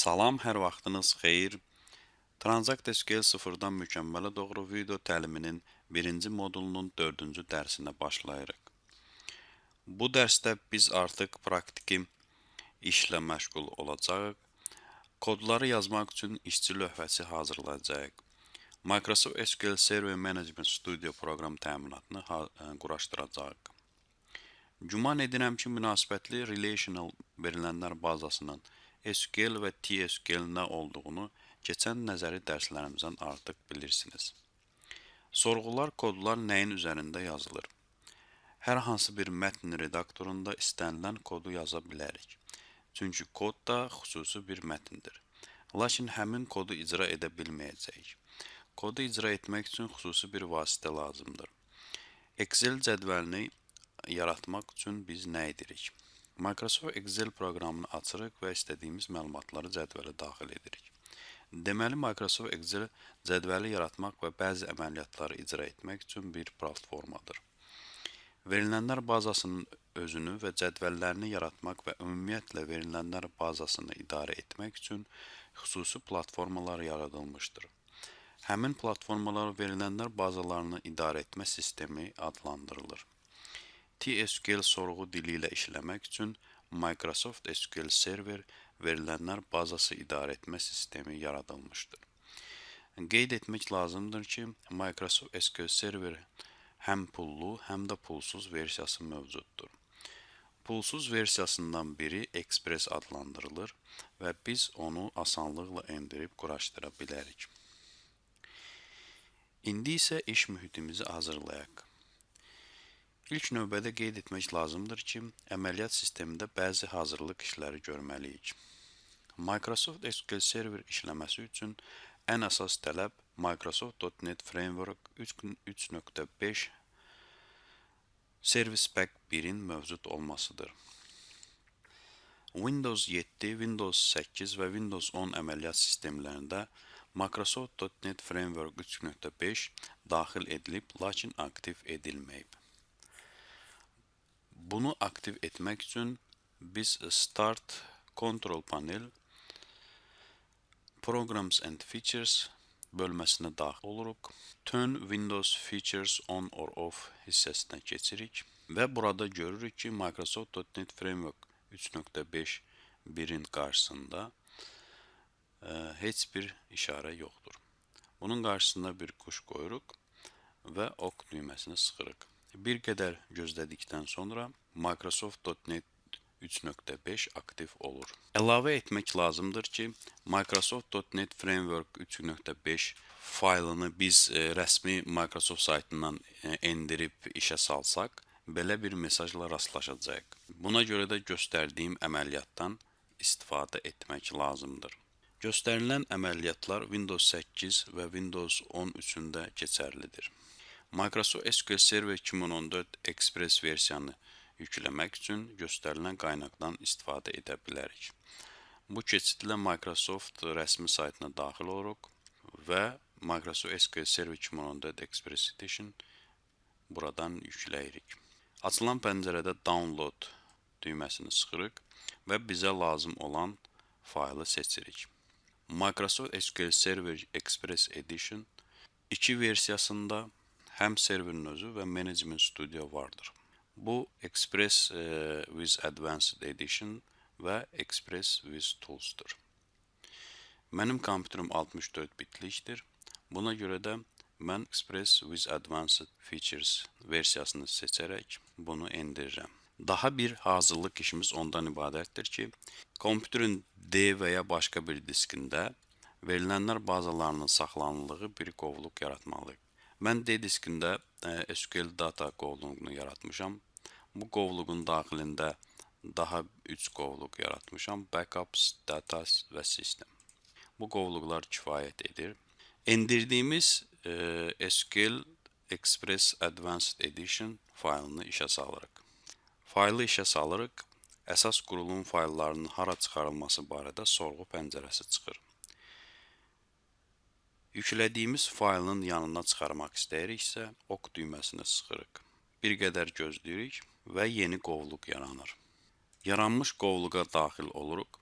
Salam, hər vaxtınız xeyir. Transact SQL sıfırdan mükəmmələ doğru video təliminin birinci modulunun 4-cü dərsinə başlayırıq. Bu dərsdə biz artıq praktiki işlə məşğul olacağıq. Kodları yazmaq üçün işçi lövhəsi hazırlayacağıq. Microsoft SQL Server Management Studio proqram təminatını quraşdıracağıq. Güman edirəm ki, münasibətli relational verilənlər bazasının SQL və TSQL nə olduğunu keçən nəzəri dərslərimizdən artıq bilirsiniz. Sorğular, kodlar nəyin üzərində yazılır? Hər hansı bir mətn redaktorunda istənilən kodu yaza bilərik. Çünki kod da xüsusi bir mətndir. Lakin həmin kodu icra edə bilməyəcəyik. Kodu icra etmək üçün xüsusi bir vasitə lazımdır. Excel cədvəlini yaratmaq üçün biz nə edirik? Microsoft Excel proqramını açırıq və istədiyimiz məlumatları cədvələ daxil edirik. Deməli, Microsoft Excel cədvəli yaratmaq və bəzi əməliyyatları icra etmək üçün bir platformadır. Verilənlər bazasının özünü və cədvəllərini yaratmaq və ümumiyyətlə verilənlər bazasını idarə etmək üçün xüsusi platformalar yaradılmışdır. Həmin platformalar verilənlər bazalarını idarə etmə sistemi adlandırılır. TSQL sorğu dili ilə işləmək üçün Microsoft SQL Server verilənlər bazası idarə etmə sistemi yaradılmışdır. Qeyd etmək lazımdır ki, Microsoft SQL Server həm pullu, həm də pulsuz versiyası mövcuddur. Pulsuz versiyasından biri Express adlandırılır və biz onu asanlıqla endirib quraşdıra bilərik. İndi isə iş mühitimizi hazırlayaq. İlk növbədə qeyd etmək lazımdır ki, əməliyyat sistemində bəzi hazırlıq işləri görməliyik. Microsoft SQL Server işləməsi üçün ən əsas tələb Microsoft.NET Framework 3.5 Service Pack 1-in mövcud olmasıdır. Windows 7, Windows 8 və Windows 10 əməliyyat sistemlərində Microsoft.NET Framework 3.5 daxil edilib, lakin aktiv edilməyib. Bunu aktiv etmək üçün biz Start Control Panel Programs and Features bölməsinə daxil oluruq. Turn Windows Features On or Off hissəsinə keçirik və burada görürük ki, Microsoft.NET Framework 3.5 1-in qarşısında heç bir işarə yoxdur. Bunun qarşısında bir quş qoyuruq və OK düyməsini sıxırıq. Bir qədər gözlədikdən sonra Microsoft.NET 3.5 aktiv olur. Əlavə etmək lazımdır ki, Microsoft.NET Framework 3.5 faylını biz rəsmi Microsoft saytından endirib işə salsaq, belə bir mesajla rastlaşacağıq. Buna görə də göstərdiyim əməliyyatdan istifadə etmək lazımdır. Göstərilən əməliyyatlar Windows 8 və Windows 10 üçündə keçərlidir. Microsoft SQL Server 2014 Express versiyanı yükləmək üçün göstərilən qaynaqdan istifadə edə bilərik. Bu keçidlə Microsoft rəsmi saytına daxil oluruq və Microsoft SQL Server 2014 Express Edition buradan yükləyirik. Açılan pəncərədə Download düyməsini sıxırıq və bizə lazım olan faylı seçirik. Microsoft SQL Server Express Edition 2 versiyasında həm serverin özü və Management Studio vardır. Bu Express with Advanced Edition və Express with Tools'dur. Mənim kompüterim 64 bitlikdir. Buna görə də mən Express with Advanced Features versiyasını seçərək bunu endirirəm. Daha bir hazırlıq işimiz ondan ibarətdir ki, kompüterin D və ya başqa bir diskində verilənlər bazalarının saxlanıldığı bir qovluq yaratmalıyıq. Mən D diskində SQL Data qovluğunu yaratmışam. Bu qovluğun daxilində daha 3 qovluq yaratmışam. Backups, Datas və System. Bu qovluqlar kifayət edir. Endirdiyimiz SQL Express Advanced Edition faylını işə salırıq. Faylı işə salırıq. Əsas qurulum fayllarının hara çıxarılması barədə sorğu pəncərəsi çıxır. Yüklədiyimiz faylın yanına çıxarmaq istəyiriksə, OK düyməsini sıxırıq. Bir qədər gözləyirik və yeni qovluq yaranır. Yaranmış qovluğa daxil oluruq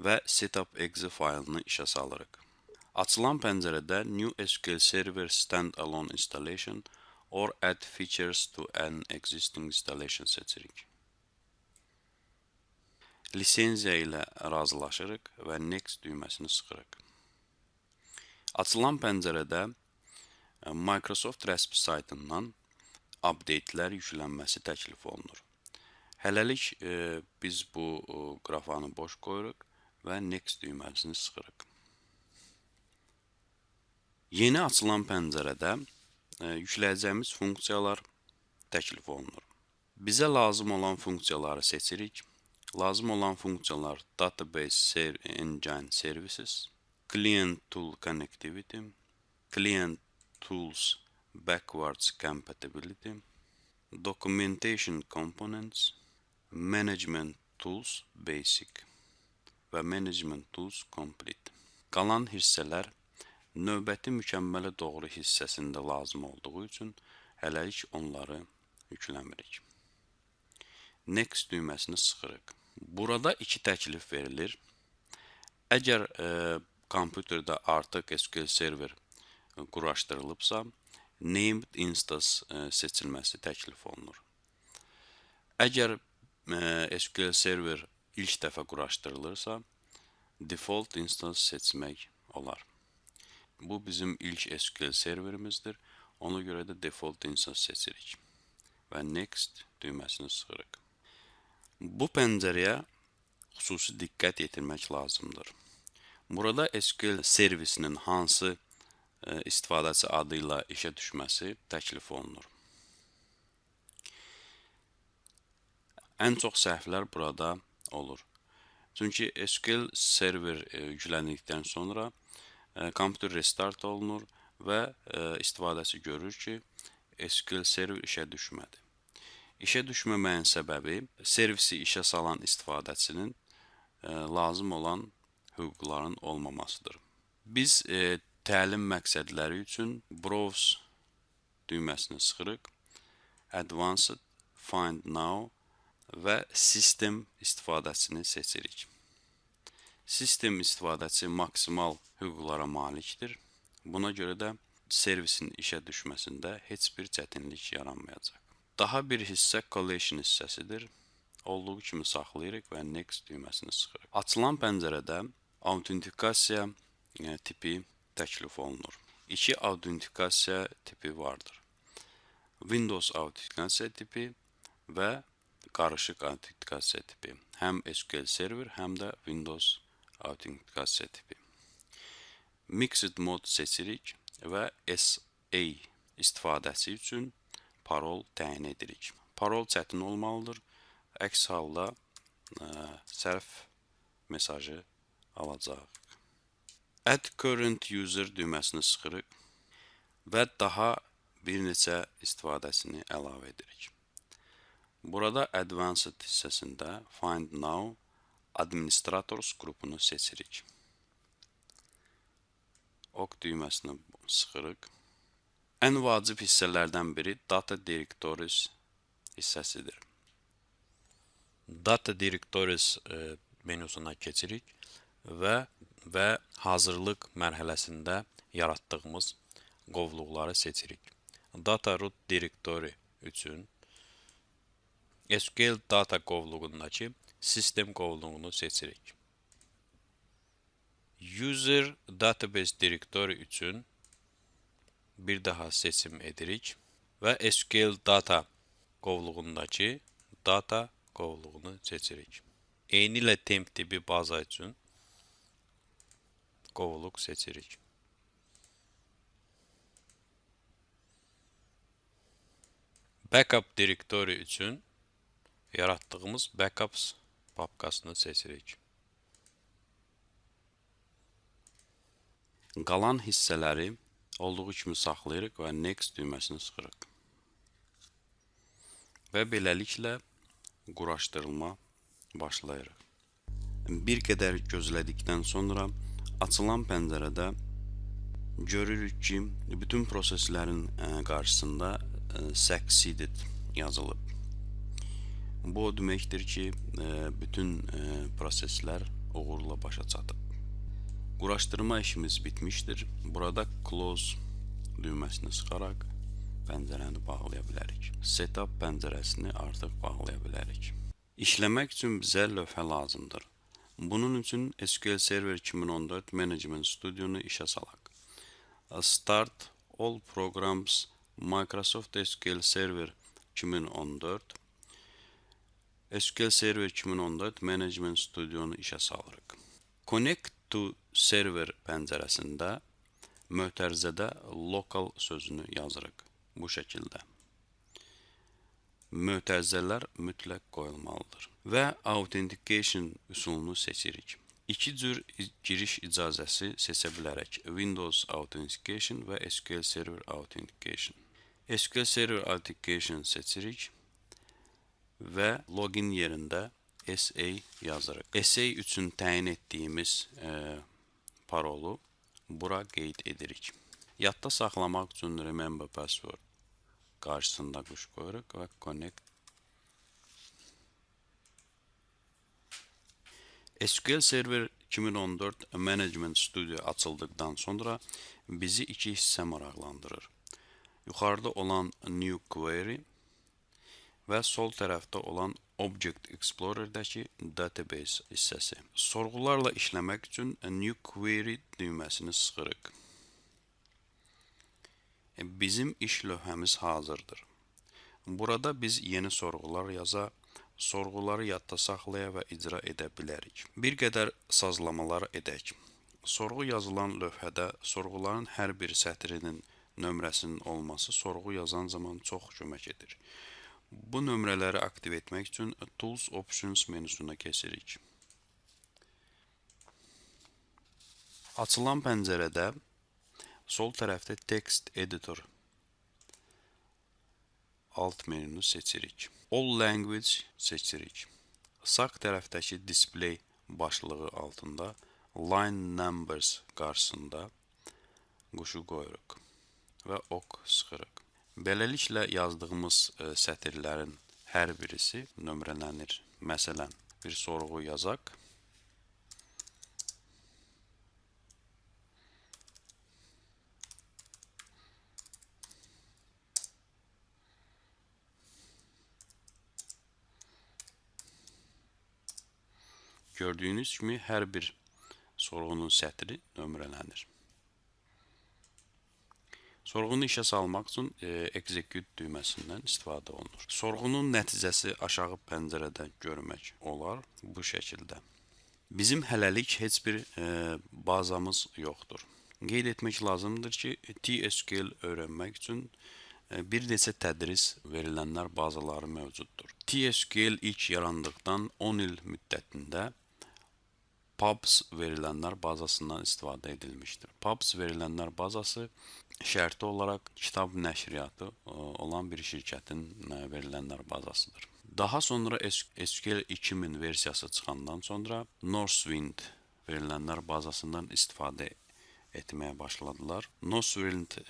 və setup.exe faylını işə salırıq. Açılan pəncərədə New SQL Server Standalone Installation or Add Features to an Existing Installation seçirik. Lisenziya ilə razılaşırıq və Next düyməsini sıxırıq. Açılan pəncərədə Microsoft rəsmi saytından update-lər yüklənməsi təklif olunur. Hələlik biz bu qrafanı boş qoyuruq və Next düyməsini sıxırıq. Yeni açılan pəncərədə yükləyəcəyimiz funksiyalar təklif olunur. Bizə lazım olan funksiyaları seçirik. Lazım olan funksiyalar Database Engine Services, Client Tool Connectivity, Client Tools Backwards Compatibility, Documentation Components, Management Tools Basic və Management Tools Complete. Qalan hissələr növbəti mükəmmələ doğru hissəsində lazım olduğu üçün hələlik onları yükləmirik. Next düyməsini sıxırıq. Burada iki təklif verilir. Əgər kompüterdə artıq SQL Server quraşdırılıbsa, Named Instance seçilməsi təklif olunur. Əgər SQL Server ilk dəfə quraşdırılırsa, Default Instance seçmək olar. Bu bizim ilk SQL serverimizdir. Ona görə də Default Instance seçirik və Next düyməsini sıxırıq. Bu pəncərəyə xüsusi diqqət yetirmək lazımdır. Burada SQL servisinin hansı istifadəçi adı ilə işə düşməsi təklif olunur. Ən çox səhvlər burada olur. Çünki SQL server yükləndikdən sonra kompüter restart olunur və istifadəçi görür ki, SQL server işə düşmədi. İşə düşməməyin səbəbi servisi işə salan istifadəçinin lazım olan hüquqların olmamasıdır. Biz təlim məqsədləri üçün Browse düyməsini sıxırıq, Advanced, Find Now və System istifadəçisini seçirik. Sistem istifadəçisi maksimal hüquqlara malikdir. Buna görə də servisin işə düşməsində heç bir çətinlik yaranmayacaq. Daha bir hissə Collation hissəsidir. Olduğu kimi saxlayırıq və Next düyməsini sıxırıq. Açılan pəncərədə autentikasiya tipi təklif olunur. İki autentikasiya tipi vardır. Windows autentikasiya tipi və qarışıq autentikasiya tipi. Həm SQL Server, həm də Windows autentikasiya tipi. Mixed Mode seçirik və SA istifadəçi üçün parol təyin edirik. Parol çətin olmalıdır. Əks halda sərf mesajı alacaq. Add Current User düyməsini sıxırıq və daha bir neçə istifadəsini əlavə edirik. Burada Advanced hissəsində Find Now Administrators qrupunu seçirik. OK düyməsini sıxırıq. Ən vacib hissələrdən biri Data Directories hissəsidir. Data Directories menusuna keçirik və hazırlıq mərhələsində yaratdığımız qovluqları seçirik. Data Root Directory üçün SQL Data qovluğundakı System qovluğunu seçirik. User Database Directory üçün bir daha seçim edirik və SQL Data qovluğundakı Data qovluğunu seçirik. Eyni ilə temp tipi baza üçün qovluq seçirik. Backup Directory üçün yaratdığımız Backups papkasını seçirik. Qalan hissələri olduğu kimi saxlayırıq və Next düyməsini sıxırıq. Və beləliklə quraşdırılma başlayırıq. Bir qədər gözlədikdən sonra açılan pəncərədə görürük ki, bütün proseslərin qarşısında Succeeded yazılıb. Bu o deməkdir ki, bütün proseslər uğurla başa çatıb. Quraşdırma işimiz bitmişdir. Burada close düyməsini sıxaraq pəncərəni bağlaya bilərik. Setup pəncərəsini artıq bağlaya bilərik. İşləmək üçün bizə lövhə lazımdır. Bunun üçün SQL Server 2014 Management Studio'nu işə salaq. Start All Programs Microsoft SQL Server 2014 SQL Server 2014 Management Studio'nu işə salırıq. Connect to Server pəncərəsində mötərizədə local sözünü yazırıq. Bu şəkildə. Mötərizələr mütləq qoyulmalıdır. Və Authentication üsulunu seçirik. İki cür giriş icazəsi seçə bilərək. Windows Authentication və SQL Server Authentication. SQL Server Authentication seçirik və login yerində SA yazırıq. SA üçün təyin etdiyimiz parolu bura qeyd edirik. Yadda saxlamaq üçün Remember Password qarşısında quş qoyuruq və Connect. SQL Server 2014 Management Studio açıldıqdan sonra bizi iki hissə maraqlandırır. Yuxarıda olan New Query və sol tərəfdə olan Object Explorer-dəki Database hissəsi. Sorğularla işləmək üçün New Query düyməsini sıxırıq. Bizim iş lövhəmiz hazırdır. Burada biz yeni sorğular yaza, sorğuları yadda saxlaya və icra edə bilərik. Bir qədər sazlamalar edək. Sorğu yazılan lövhədə sorğuların hər bir sətrinin nömrəsinin olması sorğu yazan zaman çox kömək edir. Bu nömrələri aktiv etmək üçün Tools Options menüsünə keçirik. Açılan pəncərədə sol tərəfdə Text Editor alt menünü seçirik. All Language seçirik. Sağ tərəfdəki Display başlığı altında Line Numbers qarşısında quşu qoyuruq və OK sıxırıq. Beləliklə yazdığımız sətirlərin hər birisi nömrələnir. Məsələn, bir sorğu yazaq. Gördüyünüz kimi hər bir sorğunun sətri nömrələnir. Sorğunu işə salmaq üçün Execute düyməsindən istifadə olunur. Sorğunun nəticəsi aşağı pəncərədə görmək olar bu şəkildə. Bizim hələlik heç bir bazamız yoxdur. Qeyd etmək lazımdır ki, TSQL öyrənmək üçün bir neçə tədris verilənlər bazaları mövcuddur. TSQL ilk yarandıqdan 10 il müddətində PUBS verilənlər bazasından istifadə edilmişdir. PUBS verilənlər bazası şərti olaraq kitab nəşriyyatı olan bir şirkətin verilənlər bazasıdır. Daha sonra SQL 2000 versiyası çıxandan sonra Northwind verilənlər bazasından istifadə etməyə başladılar. Northwind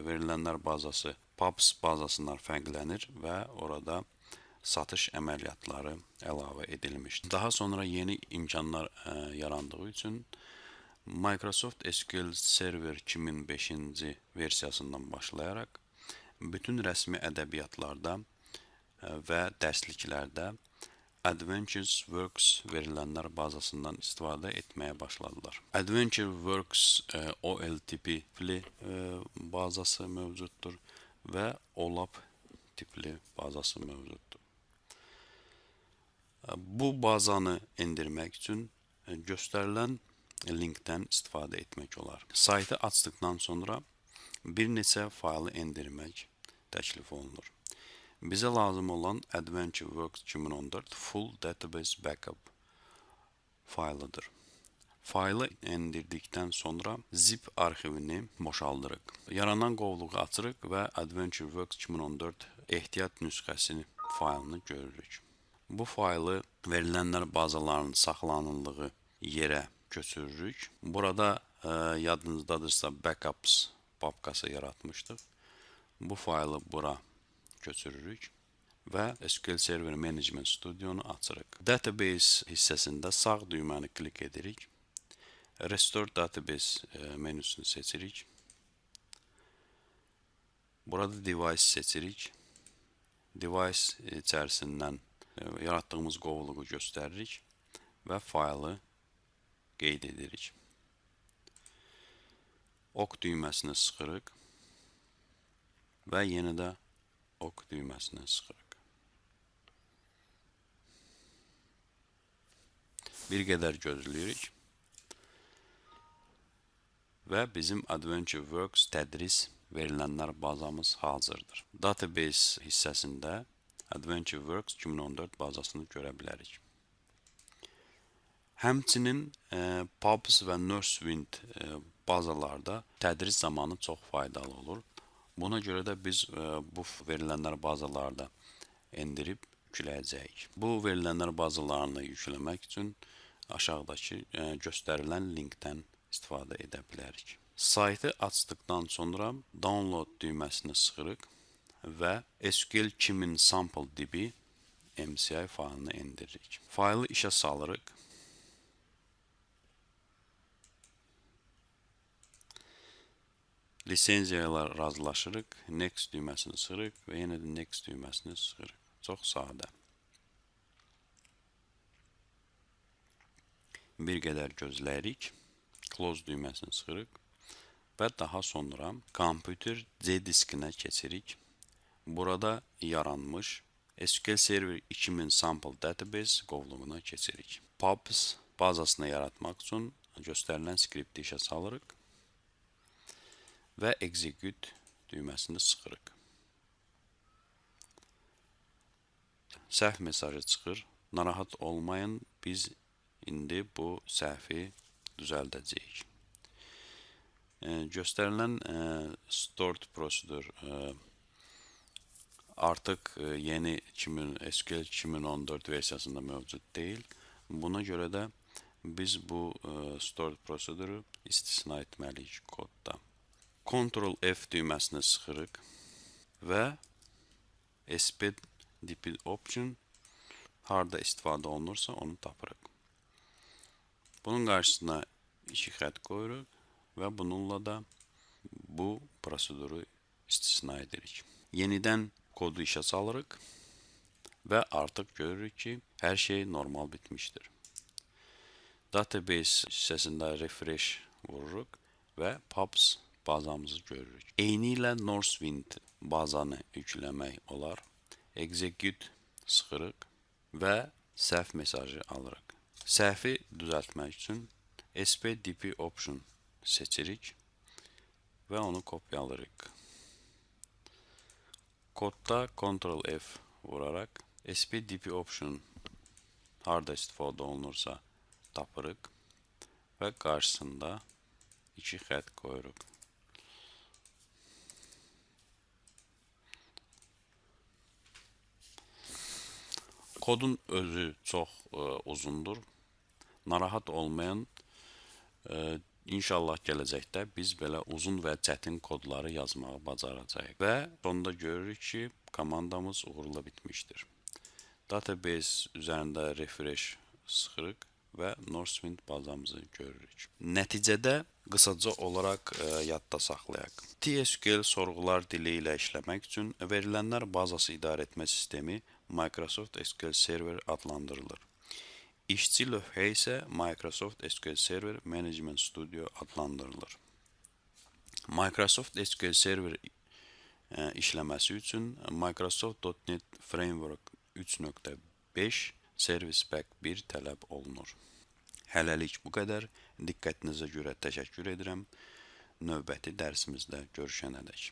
verilənlər bazası PUBS bazasından fərqlənir və orada satış əməliyyatları əlavə edilmişdir. Daha sonra yeni imkanlar yarandığı üçün Microsoft SQL Server 2005-ci versiyasından başlayaraq bütün rəsmi ədəbiyyatlarda və dərsliklərdə Adventures Works verilənlər bazasından istifadə etməyə başladılar. Adventure Works OLTP tipli bazası mövcuddur və OLAP tipli bazası mövcuddur. Bu bazanı endirmək üçün göstərilən linkdən istifadə etmək olar. Saytı açdıqdan sonra bir neçə faylı endirmək təklif olunur. Bizə lazım olan Adventure Works 2014 Full Database Backup faylıdır. Faylı endirdikdən sonra zip arxivini boşaldırıq. Yaranan qovluğu açırıq və Adventure Works 2014 ehtiyat nüsxəsini faylını görürük. Bu faylı verilənlər bazalarının saxlanıldığı yerə köçürürük. Burada yadınızdadırsa Backups papkası yaratmışdıq. Bu faylı bura köçürürük və SQL Server Management Studionu açırıq. Database hissəsində sağ düyməni klik edirik. Restore Database menüsünü seçirik. Burada Device seçirik. Device içərisindən yaratdığımız qovluğu göstəririk və faylı qeyd edirik. OK düyməsini sıxırıq və yenə də OK düyməsini sıxırıq. Bir qədər gözləyirik və bizim AdventureWorks tədris verilənlər bazamız hazırdır. Database hissəsində AdventureWorks 2014 bazasını görə bilərik. Həmçinin Pubs və Northwind bazalarda tədris zamanı çox faydalı olur. Buna görə də biz bu verilənlər bazalarda endirib yükləyəcəyik. Bu verilənlər bazalarını yükləmək üçün aşağıdakı göstərilən linkdən istifadə edə bilərik. Saytı açdıqdan sonra Download düyməsini sıxırıq və SQL 2000 Sample DB MCI faylını endiririk. Faylı işə salırıq. Lisenziyalar razılaşırıq, Next düyməsini sıxırıq və yenə də Next düyməsini sıxırıq. Çox sadə. Bir qədər gözləyirik, Close düyməsini sıxırıq və daha sonra kompüter C diskinə keçirik. Burada yaranmış SQL Server 2000 Sample Database qovluğuna keçirik. Pubs bazasını yaratmaq üçün göstərilən skripti işə salırıq və Execute düyməsini sıxırıq. Səhv mesajı çıxır. Narahat olmayın, biz indi bu səhvi düzəldəcəyik. Göstərilən Stored Procedure artıq yeni SQL 2014 versiyasında mövcud deyil. Buna görə də biz bu Stored Procedure-ı istisna etməliyik kodda. Ctrl F düyməsini sıxırıq və SP DP Option harda istifadə olunursa onu tapırıq. Bunun qarşısına 2 xətt qoyuruq və bununla da bu proseduru istisna edirik. Yenidən kodu işə salırıq və artıq görürük ki, hər şey normal bitmişdir. Database hissəsində refresh vururuq və Pubs bazamızı görürük. Eyni ilə Northwind bazanı yükləmək olar. Execute sıxırıq və səhv mesajı alırıq. Səhvi düzəltmək üçün SP DP Option seçirik və onu kopyalarıq. Kodda Ctrl F vuraraq SP DP Option harda istifadə olunursa tapırıq və qarşısında 2 xətt qoyuruq. Kodun özü çox uzundur. Narahat olmayan, İnşallah gələcəkdə biz belə uzun və çətin kodları yazmağı bacaracağıq. Və sonunda görürük ki, komandamız uğurla bitmişdir. Database üzərində refresh sıxırıq və Northwind bazamızı görürük. Nəticədə qısaca olaraq yadda saxlayaq. TSQL sorğular dili ilə işləmək üçün verilənlər bazası idarə etmə sistemi Microsoft SQL Server adlandırılır. İşçi lövhə isə Microsoft SQL Server Management Studio adlandırılır. Microsoft SQL Server işləməsi üçün Microsoft.NET Framework 3.5 Service Pack 1 tələb olunur. Hələlik bu qədər. Diqqətinizə görə təşəkkür edirəm. Növbəti dərsimizdə görüşənədək.